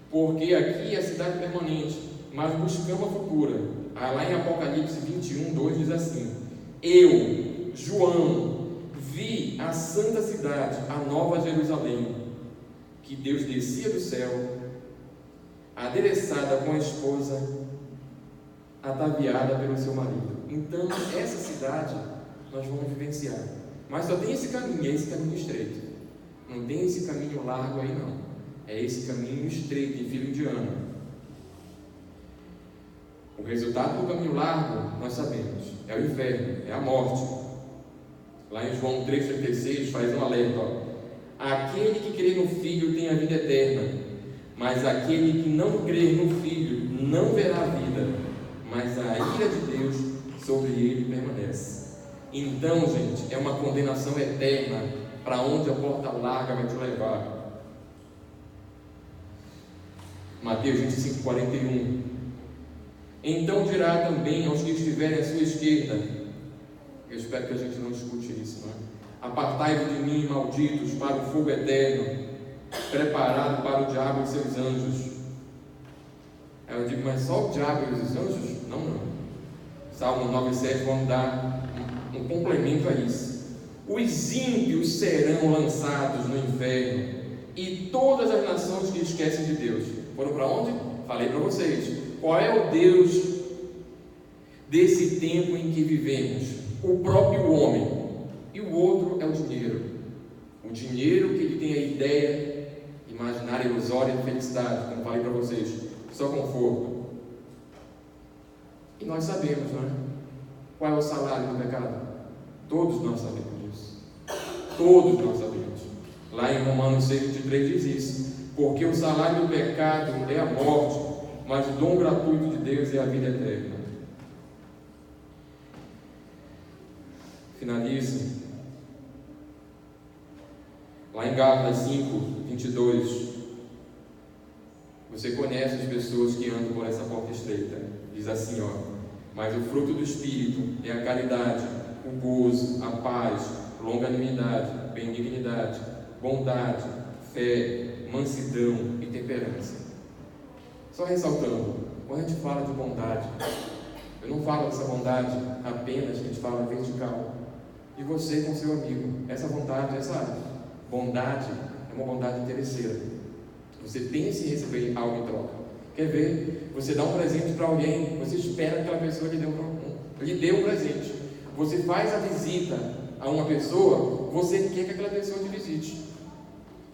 Porque aqui é a cidade permanente, mas buscamos a futura. Lá em Apocalipse 21, 2 diz assim: eu, João, vi a santa cidade, a nova Jerusalém, que Deus descia do céu, adereçada com a esposa, ataviada pelo seu marido. Então, essa cidade nós vamos vivenciar. Mas só tem esse caminho, é esse caminho estreito. Não tem esse caminho largo aí, não. É esse caminho estreito, em fila indiana. O resultado do caminho largo, nós sabemos, é o inferno, é a morte. Lá em João 3,36 faz um alerta, ó. Aquele que crê no Filho tem a vida eterna, mas aquele que não crê no Filho não verá a vida, mas a ira de Deus sobre ele permanece. Então, gente, é uma condenação eterna para onde a porta larga vai te levar. Mateus 25:41. Então dirá também aos que estiverem à sua esquerda, eu espero que a gente não escute isso, não é? Apartai-vos de mim, malditos, para o fogo eterno, preparado para o diabo e seus anjos. Aí eu digo, mas só o diabo e os anjos? Não. Salmo 9,7 vamos dar um complemento a isso. Os ímpios serão lançados no inferno, e todas as nações que esquecem de Deus. Foram para onde? Falei para vocês. Qual é o Deus desse tempo em que vivemos? O próprio homem. E o outro é o dinheiro. O dinheiro que ele tem a ideia imaginária, ilusória de felicidade, como falei para vocês, só conforto. E nós sabemos, não é? Qual é o salário do pecado? Todos nós sabemos disso. Todos nós sabemos. Lá em Romanos 6,23 diz isso. Porque o salário do pecado é a morte, mas o dom gratuito de Deus é a vida eterna. Finalizo. Lá em Gálatas 5:22. Você conhece as pessoas que andam por essa porta estreita. Diz assim, ó. Mas o fruto do Espírito é a caridade, o gozo, a paz, longanimidade, benignidade, bondade, fé, mansidão e temperança. Só ressaltando, quando a gente fala de bondade, eu não falo dessa bondade apenas que a gente fala vertical, de você com seu amigo. Essa bondade é uma bondade interesseira. Você pensa em receber algo em troca. Quer ver? Você dá um presente para alguém, você espera que aquela pessoa lhe dê um presente. Você faz a visita a uma pessoa, você quer que aquela pessoa te visite.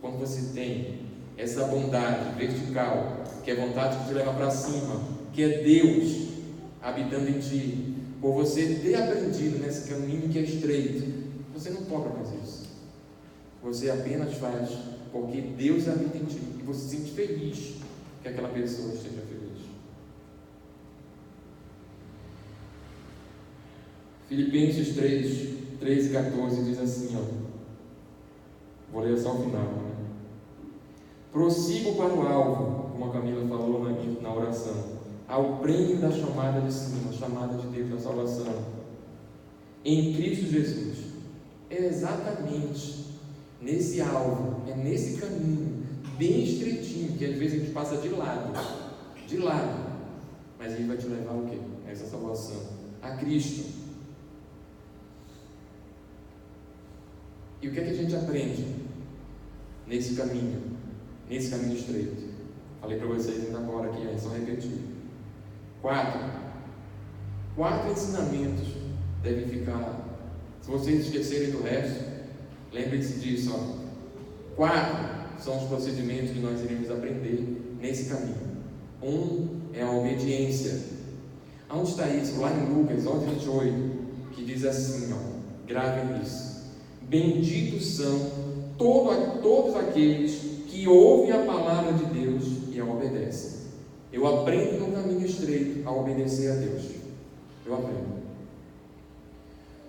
Quando você tem essa bondade vertical, que é vontade que te leva para cima, que é Deus habitando em ti, por você ter aprendido nesse caminho que é estreito, você não cobra mais isso. Você apenas faz porque Deus habita em ti e você se sente feliz que aquela pessoa esteja feliz. Filipenses 3:13-14 diz assim, ó. Vou ler só o final, né? Prossigo para o alvo, como a Camila falou na oração, ao prêmio da chamada de cima, chamada de Deus da salvação, em Cristo Jesus. É exatamente nesse alvo, é nesse caminho, bem estreitinho, que às vezes a gente passa de lado, mas ele vai te levar ao quê? A essa salvação, a Cristo. E o que é que a gente aprende nesse caminho estreito? Falei para vocês ainda agora aqui, é só repetir. 4 ensinamentos devem ficar. Se vocês esquecerem do resto, lembrem-se disso, ó. 4 são os procedimentos que nós iremos aprender nesse caminho. 1 é a obediência. Onde está isso? Lá em Lucas 11:28, que diz assim, ó, gravem isso. Benditos são todos aqueles que ouvem a palavra de Deus e a obedecem. Eu aprendo no caminho estreito a obedecer a Deus. Eu aprendo.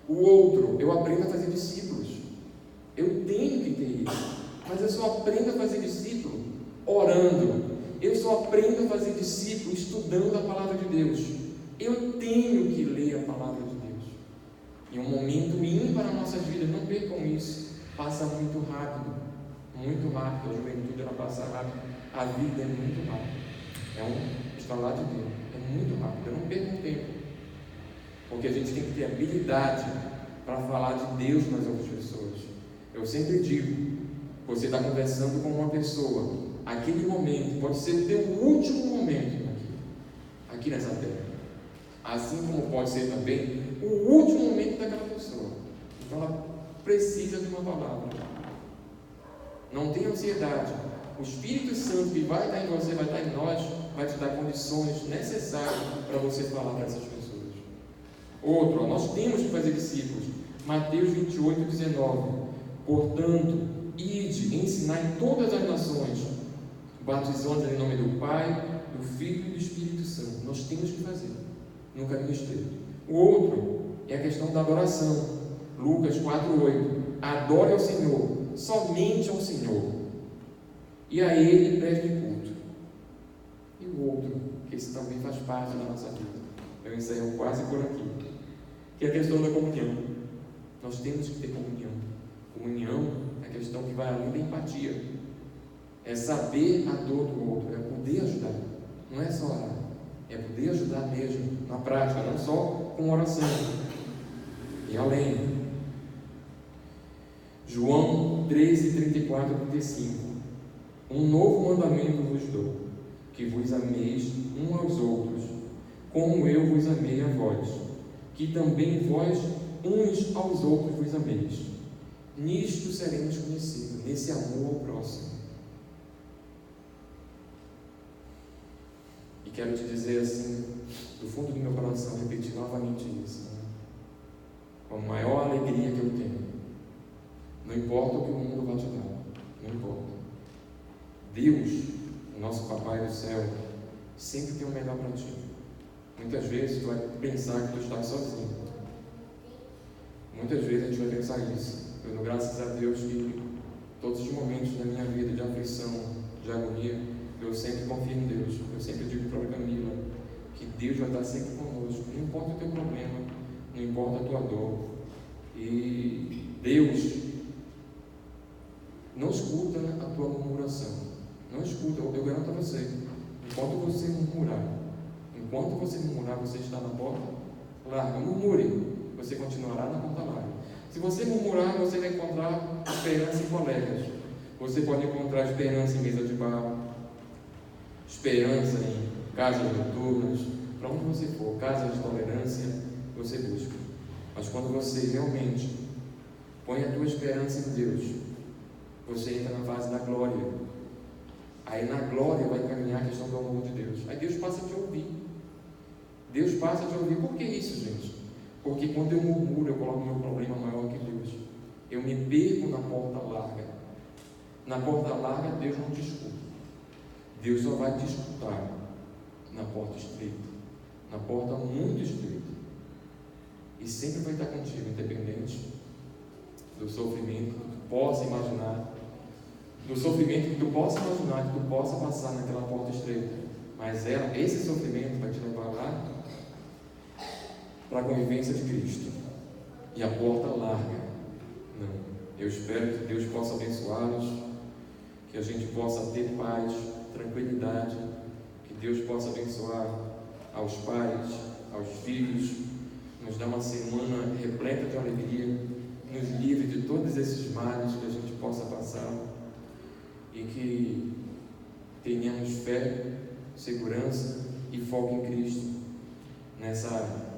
O outro, eu aprendo a fazer discípulos. Eu tenho que ter isso. Mas eu só aprendo a fazer discípulo orando. Eu só aprendo a fazer discípulo estudando a palavra de Deus. Eu tenho que ler a palavra de Deus. Em um momento ímpar na nossa vida, não percam isso. Passa muito rápido. Muito rápido. A juventude ela passa rápido. A vida é muito rápida. É um estalar de Deus. É muito rápido. Não percam tempo. Porque a gente tem que ter habilidade para falar de Deus nas outras pessoas. Eu sempre digo, Você está conversando com uma pessoa, aquele momento pode ser o teu último momento aqui nessa terra, assim como pode ser também o último momento daquela pessoa. Então ela precisa de uma palavra. Não tenha ansiedade. O Espírito Santo que vai estar em você, vai estar em nós, vai te dar condições necessárias para você falar para essas pessoas. Outro, nós temos que fazer discípulos. Mateus 28, 19. Portanto, ide, ensinai todas as nações, batizando em nome do Pai, do Filho e do Espírito Santo. Nós temos que fazer no caminho estreito. O outro é a questão da adoração. Lucas 4:8. Adore ao Senhor, somente ao Senhor, e a Ele preste culto. E o outro, que esse também faz parte da nossa vida, eu encerro quase por aqui, que é a questão da comunhão. Nós temos que ter comunhão. Comunhão é a questão que vai além da empatia. É saber a dor do outro, é poder ajudar. Não é só orar, é poder ajudar mesmo, na prática, não só com oração. E além. João 13, 34 e 35. Um novo mandamento vos dou, que vos ameis uns aos outros, como eu vos amei a vós, que também vós uns aos outros vos ameis. Nisto seremos conhecidos, nesse amor ao próximo. E quero te dizer assim, do fundo do meu coração, repetir novamente isso, né? Com a maior alegria que eu tenho. Não importa o que o mundo vai te dar, não importa. Deus, o nosso Papai do céu, sempre tem o melhor para ti. Muitas vezes tu vai pensar que tu estás sozinho. Muitas vezes a gente vai pensar isso. Eu dou graças a Deus que todos os momentos da minha vida de aflição, de agonia, eu sempre confio em Deus. Eu sempre digo para a Camila que Deus vai estar sempre conosco. Não importa o teu problema, não importa a tua dor. E Deus não escuta a tua murmuração. Não escuta, eu garanto a você. Enquanto você murmurar, você está na porta larga. Murmure, você continuará na porta larga. Se você murmurar, você vai encontrar esperança em colegas. Você pode encontrar esperança em mesa de bar, esperança em casas noturnas, para onde você for, casas de tolerância, você busca. Mas quando você realmente põe a tua esperança em Deus, você entra na fase da glória. Aí na glória vai caminhar a questão do amor de Deus. Aí Deus passa a te ouvir. Deus passa a te ouvir. Por que isso, gente? Porque quando eu murmuro, eu coloco meu problema maior que Deus. Eu me perco na porta larga. Na porta larga, Deus não te escuta. Deus só vai te escutar na porta estreita. Na porta muito estreita. E sempre vai estar contigo, independente do sofrimento que tu possa imaginar. Do sofrimento que tu possa imaginar, que tu possa passar naquela porta estreita. Mas esse sofrimento vai te levar lá para a convivência de Cristo. E a porta larga, não. Eu espero que Deus possa abençoá-los, que a gente possa ter paz, tranquilidade, que Deus possa abençoar aos pais, aos filhos, nos dar uma semana repleta de alegria, nos livre de todos esses males que a gente possa passar, e que tenhamos fé, segurança e foco em Cristo nessa